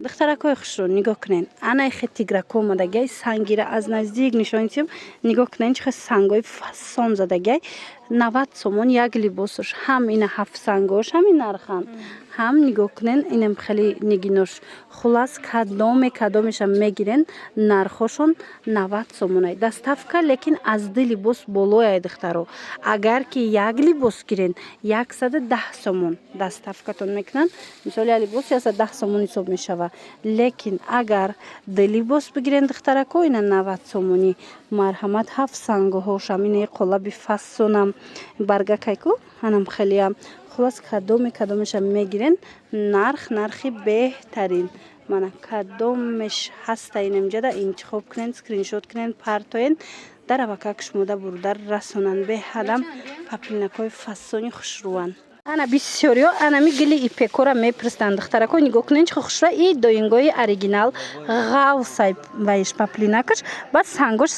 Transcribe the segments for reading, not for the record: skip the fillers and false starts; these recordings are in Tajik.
духтаракои хушро нигоҳ кунед. Анаи хе тиграко омадагай сангира аз наздик нишон дидем. Нигоҳ кунед чӣ хел сангои фасон задагай. 90 сомон як либосош. Ҳам ина 7 сангош ҳами нархан. Ҳам нигоҳ кунед инам хеле нигинош. Хулас кадомеша мегирен нархошон 90 сомонай. Доставка лекин аз ду либос болояй духтаро. Агар ки як либос гирен 110 сомон доставкатон мекунанд. Мисоли як либос 10 сомон ҳисоб мешава. Лекин агар ду либос бигирен духтарако ина 90 сомони марҳамат 7 сангоҳошам ина қолаби фасонам баргакайку анам хелиам хулас кадомеша мегирен нархи беҳтарин мана кадомеш ҳаста инамҷада интихоб кунен скриншот кунен партоен дар авакак шумода бурдар расонан беҳадам паплинакои фасони хушруван ана бисёриё анами гили ипекора мепрестанд духтарако нигоҳ кунен чихо хушра и доингои оригинал ғавсай ваиш паплинакаш баъд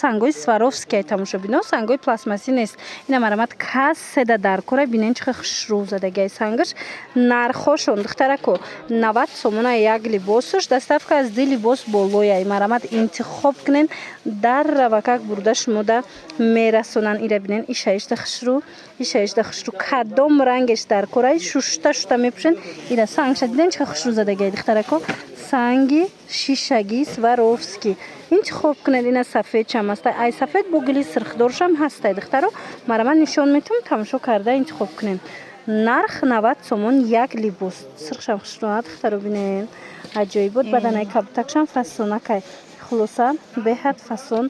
сангои сваровскиай тамошобино сангои пластмассӣ нест ина марамат касседа даркора бинен чихо хушру задагай сангаш нархошон духтарако 90 сомона як либосош доставка аз ду либос болояй марамат интихоб кунен дар равакак бурда шумода мерасонан ира бинен ишаишда хушру кадом рангеш дар корай шушта мепушен ира сангша диден чиқа хушру задагай духтарако санги шишаги сваровски интихоб кунед ина сафед чам аста ай сафед бо гили сирхдоршам ҳастай духтаро марамат нишон метум тамошо карда интихоб кунед нарх 90 сомон як либос сирхшам хушру духтаро бинен аҷоибот баданай кабутакшам фасонакай хулоса беҳад фасон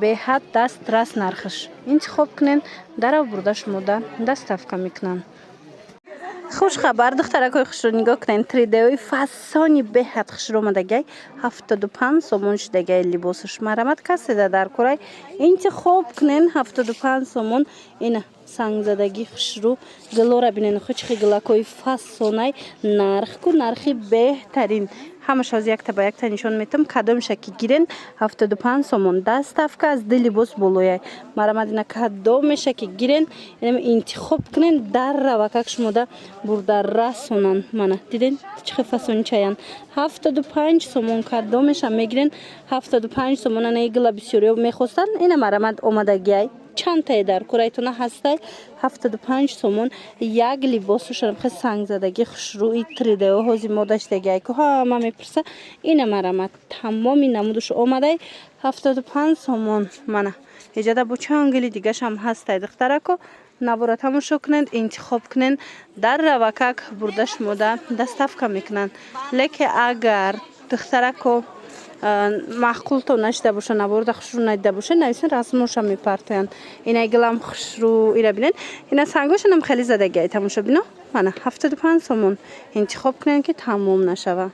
беҳад дастрас нархаш интихоб кунен дарав бурда шумода доставка мекунанд хушхабар духтаракои хушро нигоҳ кунед 3D фасони беҳад хушро омадагай 75 сомон шудагай либосаш марамат касседа дар корай интихоб кунен 75 сомон ина сангзадаги хушру гилора бинен хучихи гилакои фасонай нархи беҳтарин ҳамаша аз якта ба якта нишон метам кадомеша ки гирен 75 сомон доставка аз ду либос болояй марамат ина кадомеша ки гирен инам интихоб кунен дар равакак шумода бурда расонан мана диден чихе фасони чаян 75 сомон кадомеша мегирен 75 сомон ана игла бисёриё мехостан ина марамат омадагиай чантае дар курайтона ҳастай 75 сомон як либосошам хе сангзадаги хушрӯи 3D ҳози модаштагиай ку ҳама мепурса ина марамат тамоми намудуш омадай 75 сомон мана эҷада бо чангили дигашам ҳастай духтарако набора тамошо кунед интихоб кунед дар равакак бурда шумода доставка мекунанд леке агар духтарако маъқултон нашида боша наборда хушру надида боша нависен расмоша мепартоянд ина гилам хушру ира бинен ина сангошанам хеле задагиай тамошо бино мана 75 сомон интихоб кунед ки тамом нашава